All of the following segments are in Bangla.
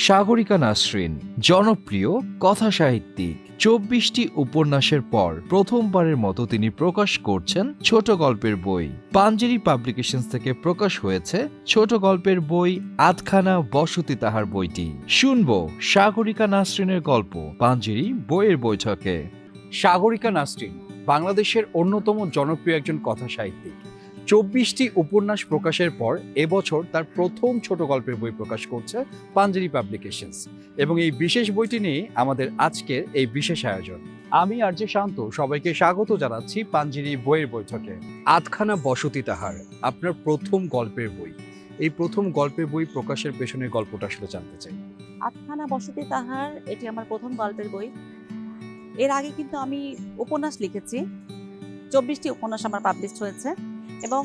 সাগরিকা নাসরিন জনপ্রিয় কথা সাহিত্যিক। 24টি উপন্যাসের পর প্রথমবারের মতো তিনি প্রকাশ করছেন ছোট গল্পের বই। পাঞ্জেরি পাবলিকেশনস থেকে প্রকাশ হয়েছে ছোট গল্পের বই আধখানা বসতি তাহার বইটি। শুনবো সাগরিকা নাসরিনের গল্প পাঞ্জেরি বইয়ের বৈঠকে। সাগরিকা নাসরিন বাংলাদেশের অন্যতম জনপ্রিয় একজন কথা সাহিত্যিক। 24টি উপন্যাস প্রকাশের পর এবছর তার প্রথম ছোট গল্পের বই প্রকাশ করছে পাঞ্জেরি পাবলিকেশনস, এবং এই বিশেষ বইটি নিয়ে আমাদের আজকের এই বিশেষ আয়োজন। আমি আরজে শান্ত সবাইকে স্বাগত জানাচ্ছি পাঞ্জেরি বইয়ের বৈঠকে। আধখানা বসতি তাহার আপনার প্রথম গল্পের বই। এই প্রথম গল্পের বই প্রকাশের পেছনের গল্পটা আসলে জানতে চাই। আধখানা বসতি তাহার এটি আমার প্রথম গল্পের বই। এর আগে কিন্তু আমি উপন্যাস লিখেছি, 24টি উপন্যাস আমার পাবলিশ হয়েছে, এবং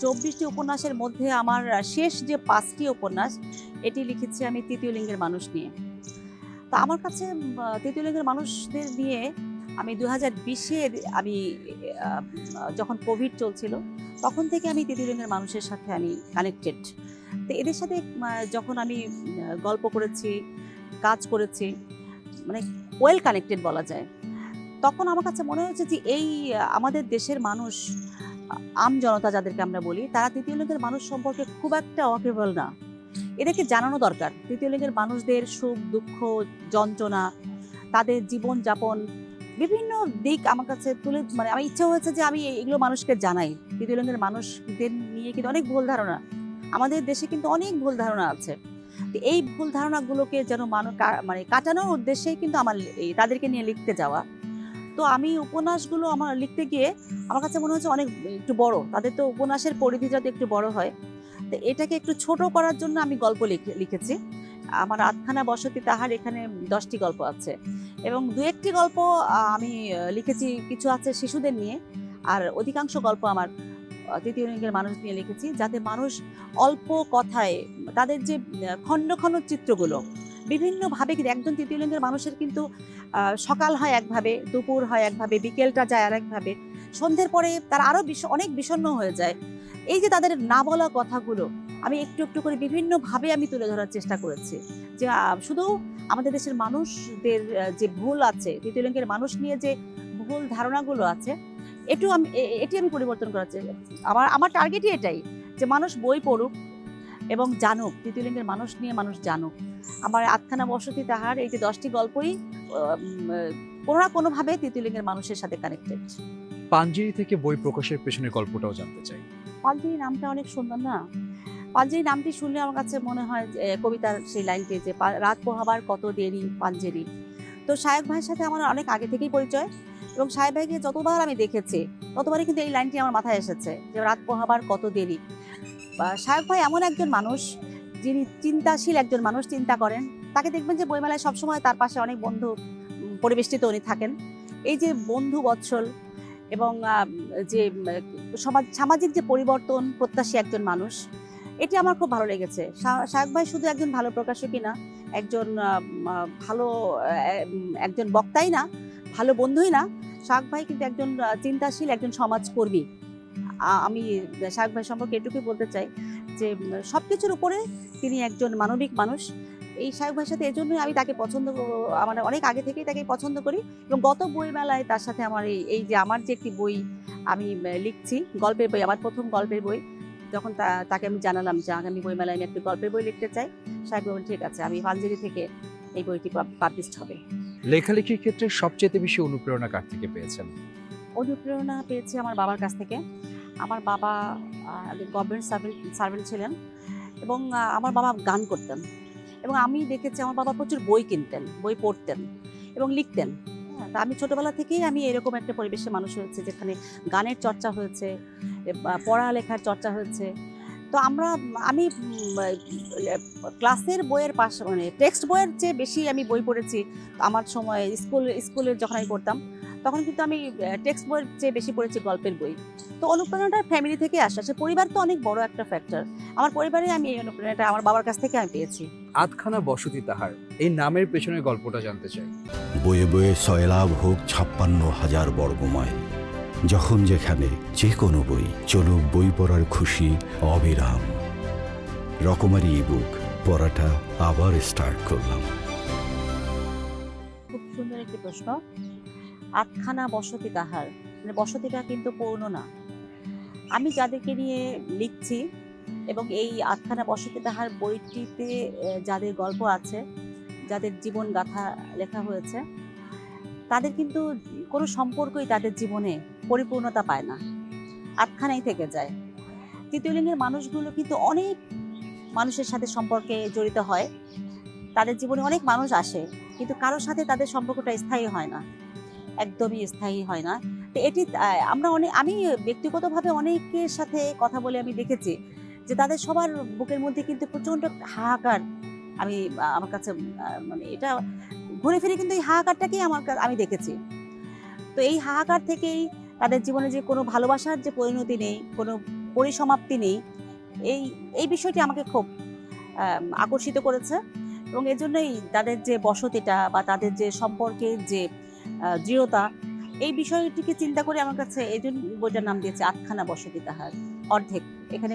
24টি উপন্যাসের মধ্যে আমার শেষ যে 5টি উপন্যাস এটি লিখেছি আমি তৃতীয় লিঙ্গের মানুষ নিয়ে। তো আমার কাছে তৃতীয় লিঙ্গের মানুষদের নিয়ে আমি 2020-এ আমি যখন কোভিড চলছিল তখন থেকে আমি তৃতীয় লিঙ্গের মানুষের সাথে আমি কানেক্টেড। তো এদের সাথে যখন আমি গল্প করেছি, কাজ করেছি, মানে ওয়েল কানেক্টেড বলা যায়, তখন আমার কাছে মনে হয়েছে যে এই আমাদের দেশের মানুষ, আম জনতা যাদেরকে আমরা বলি, তারা তৃতীয় লিঙ্গের মানুষ সম্পর্কে খুব একটা ওয়াকিবল না। এদেরকে জানানো দরকার তৃতীয় লিঙ্গের মানুষদের সুখ দুঃখ যন্ত্রণা, তাদের জীবনযাপন, বিভিন্ন দিক আমার কাছে তুলে, মানে আমার ইচ্ছা হয়েছে যে আমি এগুলো মানুষকে জানাই। তৃতীয় লিঙ্গের মানুষদের নিয়ে কিন্তু অনেক ভুল ধারণা আমাদের দেশে, কিন্তু অনেক ভুল ধারণা আছে। এই ভুল ধারণাগুলোকে যেন মানুষ মানে কাটানোর উদ্দেশ্যেই কিন্তু আমার তাদেরকে নিয়ে লিখতে যাওয়া। তো আমি উপন্যাসগুলো আমার লিখতে গিয়ে আমার কাছে মনে হচ্ছে অনেক একটু বড়, তাদের তো উপন্যাসের পরিধি যাতে একটু বড় হয়, তো এটাকে একটু ছোট করার জন্য আমি গল্প লিখেছি। আমার আধখানা বসতি তাহার এখানে 10টি গল্প আছে, এবং 2-1টি গল্প আমি লিখেছি, কিছু আছে শিশুদের নিয়ে, আর অধিকাংশ গল্প আমার তৃতীয় লিঙ্গের মানুষ নিয়ে লিখেছি, যাতে মানুষ অল্প কথায় তাদের যে খণ্ড খণ্ড চিত্রগুলো বিভিন্নভাবে, কিন্তু একজন তৃতীয় লিঙ্গের মানুষের কিন্তু সকাল হয় একভাবে, দুপুর হয় একভাবে, বিকেলটা যায় আরেকভাবে, সন্ধ্যের পরে তারা আরও অনেক বিষণ্ণ হয়ে যায়। এই যে তাদের না বলা কথাগুলো আমি একটু একটু করে বিভিন্নভাবে আমি তুলে ধরার চেষ্টা করেছি, যে শুধু আমাদের দেশের মানুষদের যে ভুল আছে, তৃতীয় লিঙ্গের মানুষ নিয়ে যে ভুল ধারণাগুলো আছে, এটি আমি পরিবর্তন করার চেষ্টা। আমার টার্গেটই এটাই, যে মানুষ বই পড়ুক এবং জানুক, তৃতীয় লিঙ্গের মানুষ নিয়ে মানুষ জানুক। আমার আধখানা বসতি তাহার এই যে 10টি গল্পই কোনো না কোনোভাবে তৃতীয় লিঙ্গের মানুষের সাথে কানেক্টেড। পাঞ্জেরি থেকে বই প্রকাশের পেছনের গল্পটাও জানতে চাই। পাঞ্জেরি নামটা অনেক সুন্দর না? পাঞ্জেরি নামটি শুনলে আমার কাছে মনে হয় কবিতার সেই লাইনটি, যে রাত পোহাবার কত দেরি পাঞ্জেরি। তো শায়ক ভাইয়ের সাথে আমার অনেক আগে থেকেই পরিচয়, এবং শায়ক ভাইকে যতবার আমি দেখেছি ততবারই কিন্তু এই লাইনটি আমার মাথায় এসেছে, যে রাত পোহাবার কত দেরি। শায়ক ভাই এমন একজন মানুষ যিনি চিন্তাশীল একজন মানুষ, চিন্তা করেন। তাকে দেখবেন যে বইমেলায় সবসময় তার পাশে অনেক বন্ধু পরিবেষ্টিত উনি থাকেন। এই যে বন্ধু বৎসল এবং যে সামাজিক যে পরিবর্তন প্রত্যাশী একজন মানুষ, এটি আমার খুব ভালো লেগেছে। শায়ক ভাই শুধু একজন ভালো প্রকাশকই না, একজন ভালো একজন বক্তাই না, ভালো বন্ধুই না, শায়ক ভাই কিন্তু একজন চিন্তাশীল একজন সমাজকর্মী। আমি শায়ক ভাই সম্পর্কে এটুকুই বলতে চাই যে সবকিছুর উপরে তিনি একজন মানবিক মানুষ। এই শায়ক ভাইয়ের সাথে এজন্যই আমি তাকে পছন্দ, মানে অনেক আগে থেকেই তাকে পছন্দ করি, এবং গত বই মেলায় তার সাথে আমার এই যে আমার যে একটি বই আমি লিখছি, গল্পের বই, আমার প্রথম গল্পের বই, যখন তাকে আমি জানালাম যে আগামী বই মেলায় আমি একটি গল্পের বই লিখতে চাই, শায়ক ভাই ঠিক আছে, আমি পাঞ্জেরি থেকে এই বইটি পাবলিশ হবে। লেখালেখির ক্ষেত্রে সবচেয়ে বেশি অনুপ্রেরণা কার থেকে পেয়েছেন? অনুপ্রেরণা পেয়েছি আমার বাবার কাছ থেকে। আমার বাবা গভর্নমেন্ট সার্ভেন্ট ছিলেন, এবং আমার বাবা গান করতেন, এবং আমি দেখেছি আমার বাবা প্রচুর বই কিনতেন, বই পড়তেন এবং লিখতেন। তা আমি ছোটবেলা থেকেই আমি এরকম একটা পরিবেশে মানুষ হয়েছে, যেখানে গানের চর্চা হয়েছে, পড়ালেখার চর্চা হয়েছে। তো আমি ক্লাসের বইয়ের পাশে, মানে টেক্সট বইয়ের চেয়ে বেশি আমি বই পড়েছি। আমার সময় স্কুলে যখন আমি পড়তাম, তখন কিন্তু আমি টেক্সট বইয়ের চেয়ে বেশি পড়েছি গল্পের বই। তো অনুপ্রেরণাটা ফ্যামিলি থেকে আসে, পরিবার তো অনেক বড় একটা ফ্যাক্টর। আমার পরিবারে আমি এই অনুপ্রেরণাটা আমার বাবার কাছ থেকে আমি পেয়েছি। আধখানা বসতি তাহার এই নামের পেছনের গল্পটা জানতে চাই। বয়ে বয়ে সয়লাভ হোক 56,000 বর্গমাইল, যখন যেখানে যে কোনো বই, চলুক বই পড়ার খুশি অবিরাম। রকমারি ইবুক পড়াটা আবার স্টার্ট করলাম। খুব সুন্দর একটি প্রশ্ন। আটখানা বসতি তাহার, মানে বসতিটা কিন্তু পূর্ণ না। আমি যাদেরকে নিয়ে লিখছি এবং এই আটখানা বসতি তাহার বইটিতে যাদের গল্প আছে, যাদের জীবন গাথা লেখা হয়েছে, তাদের কিন্তু কোনো সম্পর্কই তাদের জীবনে পরিপূর্ণতা পায় না, আটখানাই থেকে যায়। তৃতীয় লিঙ্গের মানুষগুলো কিন্তু অনেক মানুষের সাথে সম্পর্কে জড়িত হয়, তাদের জীবনে অনেক মানুষ আসে, কিন্তু কারোর সাথে তাদের সম্পর্কটা স্থায়ী হয় না, একদমই স্থায়ী হয় না। তো এটি আমি ব্যক্তিগতভাবে অনেকের সাথে কথা বলে আমি দেখেছি যে তাদের সবার বুকের মধ্যে কিন্তু প্রচণ্ড হাহাকার। আমার কাছে মানে এটা ঘুরে ফিরে কিন্তু এই হাহাকারটাকেই আমি দেখেছি। তো এই হাহাকার থেকেই তাদের জীবনে যে কোনো ভালোবাসার যে পরিণতি নেই, কোনো পরিসমাপ্তি নেই, এই এই বিষয়টি আমাকে খুব আকর্ষিত করেছে। এবং এজন্যই তাদের যে বসতিটা বা তাদের যে সম্পর্কের যে দৃঢ়তা, এই বিষয়টিকে চিন্তা করে আমার কাছে এই জন্য বইটার নাম দিয়েছে আটখানা বসতি তাহার, অর্ধেক। এখানে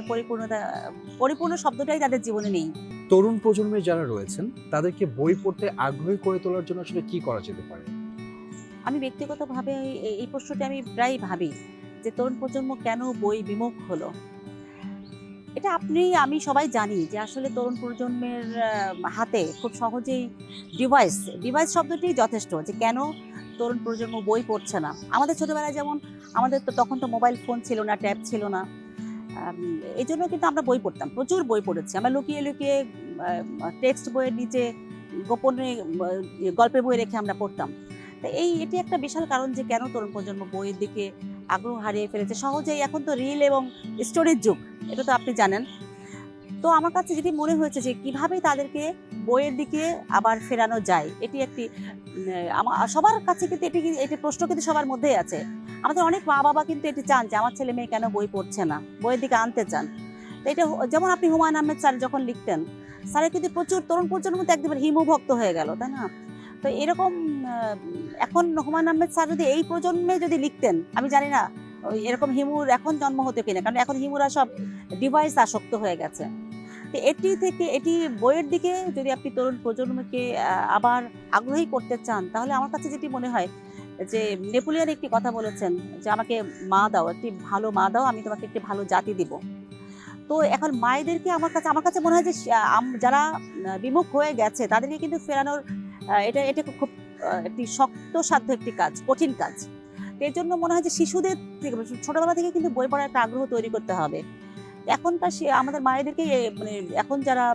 পরিপূর্ণ শব্দটাই তাদের জীবনে নেই। তরুণ প্রজন্মের যারা রয়েছেন তাদেরকে বই পড়তে আগ্রহী করে তোলার জন্য আসলে কি করা যেতে পারে? আমি ব্যক্তিগতভাবে এই প্রশ্নটি আমি প্রায় ভাবি যে তরুণ প্রজন্ম কেন বই বিমুখ হলো। এটা আমি সবাই জানি যে আসলে তরুণ প্রজন্মের হাতে খুব সহজেই ডিভাইস শব্দটি যথেষ্ট যে কেন তরুণ প্রজন্ম বই পড়ছে না। আমাদের ছোটবেলায় যেমন আমাদের তো তখন তো মোবাইল ফোন ছিল না, ট্যাব ছিল না, এই জন্য কিন্তু আমরা বই পড়তাম, প্রচুর বই পড়েছি আমরা, লুকিয়ে লুকিয়ে টেক্সট বইয়ের নিচে গোপনে গল্পের বই রেখে আমরা পড়তাম। তো এটি একটা বিশাল কারণ যে কেন তরুণ প্রজন্ম বইয়ের দিকে আগ্রহ হারিয়ে ফেলেছে সহজেই। এখন তো রিল এবং স্টোরির যুগ, এটা তো আপনি জানেন। তো আমার কাছে যেটি মনে হয়েছে যে কিভাবে তাদেরকে বইয়ের দিকে আবার ফেরানো যায়, এটি একটি সবার কাছে কিন্তু এটি প্রশ্ন কিন্তু সবার মধ্যেই আছে। আমাদের অনেক মা বাবা কিন্তু এটি চান যে আমার ছেলে মেয়ে কেন বই পড়ছে না, বইয়ের দিকে আনতে চান। তো এটা যেমন আপনি হুমায়ুন আহমেদ স্যার যখন লিখতেন, স্যারের কিন্তু প্রচুর তরুণ প্রজন্ম মধ্যে একদম হিমভক্ত হয়ে গেল, তাই না? তো এরকম এখন হুমায়ুন আহমেদ স্যার যদি এই প্রজন্মে যদি লিখতেন, আমি জানি না এরকম হিমুর এখন জন্ম হতো কিনা, কারণ এখন হিমুরা সব ডিভাইস আসক্ত হয়ে গেছে। তো এটি বইয়ের দিকে যদি আপনি তরুণ প্রজন্মকে আবার আগ্রহী করতে চান, তাহলে আমার কাছে যেটি মনে হয় যে নেপোলিয়ন একটি কথা বলেছেন যে আমাকে মা দাও, একটি ভালো মা দাও, আমি তোমাকে একটি ভালো জাতি দিব। তো এখন মায়েদেরকে আমার কাছে মনে হয় যে যারা বিমুখ হয়ে গেছে তাদেরকে কিন্তু ফেরানোর এটা খুব একটি শক্তসাধ্য একটি কাজ, কঠিন কাজ। এর জন্য মনে হয় যে শিশুদের থেকে, ছোটবেলা থেকে কিন্তু বই পড়ার একটা আগ্রহ তৈরি করতে হবে। এখনকার আমাদের মায়েদেরকে মানে এখন যারা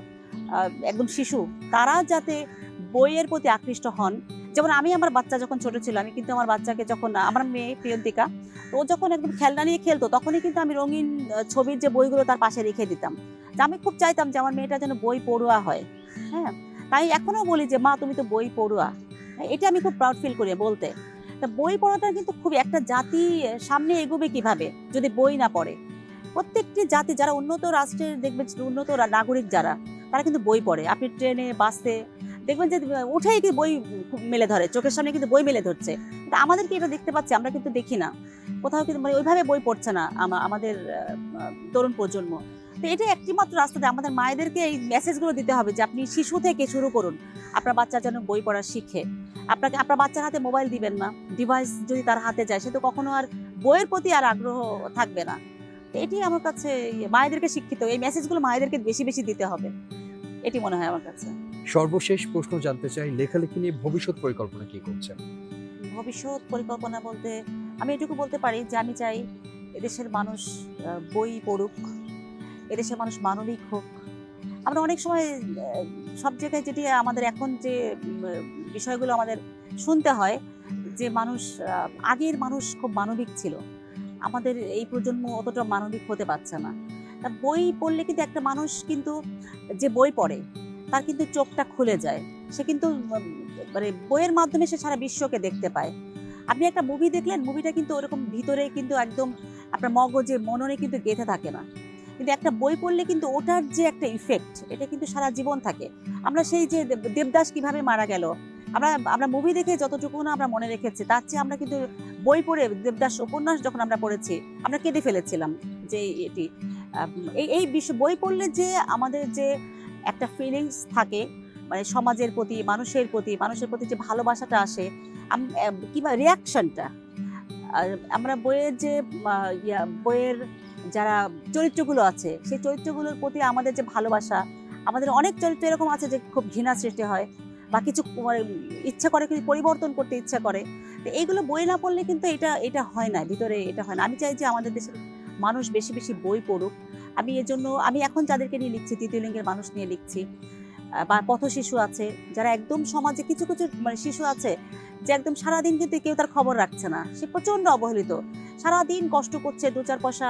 একদম শিশু, তারা যাতে বইয়ের প্রতি আকৃষ্ট হন। যেমন আমি আমার বাচ্চা যখন ছোট ছিল, আমি কিন্তু আমার বাচ্চাকে যখন, আমার মেয়ে প্রিয়ন্তিকা, তো ও যখন একদম খেলনা নিয়ে খেলতো, তখনই কিন্তু আমি রঙিন ছবির যে বইগুলো তার পাশে রেখে দিতাম। যে আমি খুব চাইতাম যে আমার মেয়েটা যেন বই পড়ুয়া হয়। হ্যাঁ, তাই এখনো বলি যে মা তুমি তো বই পড়ুয়া। এটা আমি খুব প্রাউড ফিল করি বলতে। তা বই পড়াটা কিন্তু খুব, একটা জাতি সামনে এগোবে কিভাবে যদি বই না পড়ে। প্রত্যেকটি জাতি, যারা উন্নত রাষ্ট্রের দেখবেন, উন্নত নাগরিক যারা, তারা কিন্তু বই পড়ে। আপনি ট্রেনে, বাসে দেখবেন যে উঠেই কি বই মেলে ধরে, চোখের সামনে কিন্তু বই মেলে ধরছে। কিন্তু আমাদেরকে এটা দেখতে পাচ্ছি, আমরা কিন্তু দেখি না কোথাও, কিন্তু মানে ওইভাবে বই পড়ছে না আমাদের তরুণ প্রজন্ম। তো এটা একটি মাত্র রাস্তাতে আমাদের মায়েদেরকে এই মেসেজগুলো দিতে হবে যে আপনি শিশু থেকে শুরু করুন, আপনার বাচ্চা যেন বই পড়া শিখে। আপনার বাচ্চার হাতে মোবাইল দিবেন না, ডিভাইস যদি তার হাতে যায়, সে তো কখনো আর বইয়ের প্রতি আর আগ্রহ থাকবে না। এটি আমার কাছে মায়েদেরকে শিক্ষিত, এই মেসেজগুলো মায়েদেরকে বেশি বেশি দিতে হবে, এটি মনে হয় আমার কাছে। সর্বশেষ প্রশ্ন জানতে চাই, লেখালেখি নিয়ে ভবিষ্যৎ পরিকল্পনা কি করছেন? ভবিষ্যৎ পরিকল্পনা বলতে আমি এটুকু বলতে পারি যে আমি চাই এদেশের মানুষ বই পড়ুক, এদেশের মানুষ মানবিক হোক। আমরা অনেক সময় সব জায়গায় যেটি আমাদের এখন যে বিষয়গুলো আমাদের শুনতে হয় যে মানুষ, আগের মানুষ খুব মানবিক ছিল, আমাদের এই প্রজন্ম অতটা মানবিক হতে পারছে না। তা বই পড়লে কিন্তু একটা মানুষ কিন্তু, যে বই পড়ে তার কিন্তু চোখটা খুলে যায়, সে কিন্তু মানে বইয়ের মাধ্যমে সে সারা বিশ্বকে দেখতে পায়। আপনি একটা মুভি দেখলেন, মুভিটা কিন্তু ওরকম ভিতরে কিন্তু একদম আপনার মগজে, মননে কিন্তু গেঁথে থাকে না, কিন্তু একটা বই পড়লে কিন্তু ওটার যে একটা ইফেক্ট, এটা কিন্তু সারা জীবন থাকে। আমরা সেই যে দেবদাস কিভাবে মারা গেল, আমরা মুভি দেখে যতটুকু না আমরা মনে রেখেছি, তার চেয়ে আমরা কিন্তু বই পড়ে, দেবদাস উপন্যাস যখন আমরা পড়েছি, আমরা কেঁদে ফেলেছিলাম। যে এটি এই বিষয়, বই পড়লে যে আমাদের যে একটা ফিলিংস থাকে, মানে সমাজের প্রতি, মানুষের প্রতি যে ভালোবাসাটা আসে, কিংবা রিয়াকশনটা। আমরা বইয়ের যে বইয়ের যারা চরিত্রগুলো আছে, সেই চরিত্রগুলোর প্রতি আমাদের যে ভালোবাসা, আমাদের অনেক চরিত্র এরকম আছে যে খুব ঘৃণা সৃষ্টি হয় বা কিছু মানে ইচ্ছা করে, কিছু পরিবর্তন করতে ইচ্ছা করে। তো এইগুলো বই না পড়লে কিন্তু এটা হয় না, ভিতরে এটা হয় না। আমি চাই যে আমাদের দেশের মানুষ বেশি বেশি বই পড়ুক। আমি এজন্য আমি এখন যাদেরকে নিয়ে লিখছি, তৃতীয় লিঙ্গের মানুষ নিয়ে লিখছি, বা পথ শিশু আছে, যারা একদম সমাজে কিছু কিছু মানে শিশু আছে যে একদম সারাদিন কিন্তু কেউ তার খবর রাখছে না, সে প্রচণ্ড অবহেলিত, সারাদিন কষ্ট করছে, 2-4 পয়সা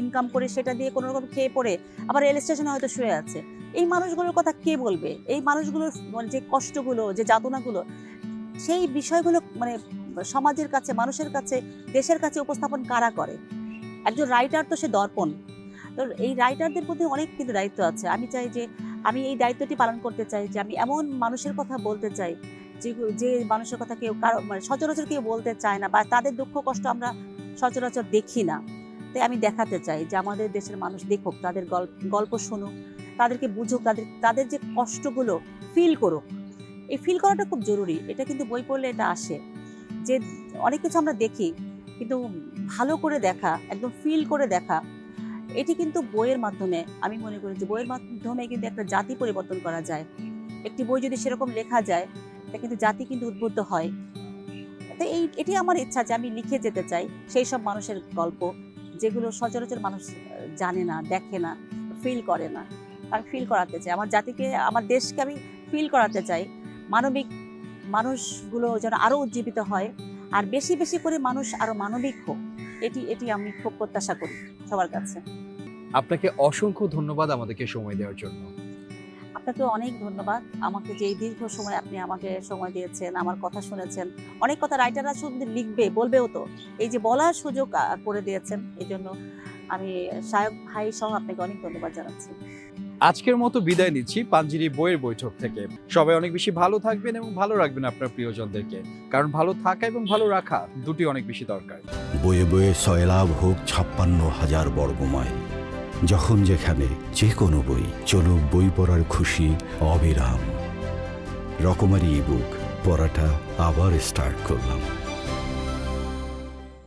ইনকাম করে সেটা দিয়ে কোনো রকম খেয়ে পড়ে আবার রেল স্টেশনে হয়তো শুয়ে আছে। এই মানুষগুলোর কথা কে বলবে? এই মানুষগুলোর মানে যে কষ্টগুলো, যে যাতনাগুলো, সেই বিষয়গুলো মানে সমাজের কাছে, মানুষের কাছে, দেশের কাছে উপস্থাপন কারা করে? একজন রাইটার তো সে দর্পণ। তো এই রাইটারদের প্রতি অনেক কিন্তু দায়িত্ব আছে। আমি চাই যে আমি এই দায়িত্বটি পালন করতে চাই যে আমি এমন মানুষের কথা বলতে চাই যে মানুষের কথা কেউ কারো মানে সচরাচর কেউ বলতে চায় না, বা তাদের দুঃখ কষ্ট আমরা সচরাচর দেখি না। তাই আমি দেখাতে চাই যে আমাদের দেশের মানুষ দেখুক, তাদের গল্প শুনুক, তাদেরকে বুঝুক, তাদের যে কষ্টগুলো ফিল করুক। এই ফিল করাটা খুব জরুরি। এটা কিন্তু বই পড়লে এটা আসে, যে অনেক কিছু আমরা দেখি, কিন্তু ভালো করে দেখা, একদম ফিল করে দেখা, এটি কিন্তু বইয়ের মাধ্যমে, আমি মনে করি যে বইয়ের মাধ্যমে কিন্তু একটা জাতি পরিবর্তন করা যায়। একটি বই যদি সেরকম লেখা যায়, তা কিন্তু জাতি কিন্তু উদ্বুদ্ধ হয়। তো এটি আমার ইচ্ছা যে আমি লিখে যেতে চাই সেই সব মানুষের গল্প, যেগুলো সচরাচর মানুষ জানে না, দেখে না, ফিল করে না। আমি ফিল করাতে চাই আমার জাতিকে, আমার দেশকে আমি ফিল করাতে চাই। মানবিক মানুষগুলো যেন আরও উজ্জীবিত হয়, আর বেশি বেশি করে মানুষ আরও মানবিক হোক, এটি আমি খুব প্রত্যাশা করি সবার কাছে। আপনাকে অসংখ্য ধন্যবাদ আমাদেরকে সময় দেওয়ার জন্য। আপনাকে অনেক ধন্যবাদ, আমাকে যে এই দীর্ঘ সময় আপনি আমাকে সময় দিয়েছেন, আমার কথা শুনেছেন। অনেক কথা রাইটাররা শুধু লিখবে, বলবেও তো, এই যে বলার সুযোগ করে দিয়েছেন, এই জন্য আমি সায়ক ভাই সহ আপনাকে অনেক ধন্যবাদ জানাচ্ছি। আজকের মতো বিদায় নিচ্ছি পাঞ্জেরি বইয়ের বৈঠক থেকে। সবাই অনেক বেশি ভালো থাকবেন এবং ভালো রাখবেন আপনার প্রিয়জনদেরকে, কারণ ভালো থাকা এবং ভালো রাখা দুটি অনেক বেশি দরকার। বয়ে বয়ে সয়লাভ হোক 56,000 বর্গমাইল। যখন যেখানে যে কোনো বই, চলুক বই পড়ার খুশি অবিরাম। রকমারি ইবুক পড়াটা আবার স্টার্ট করলাম।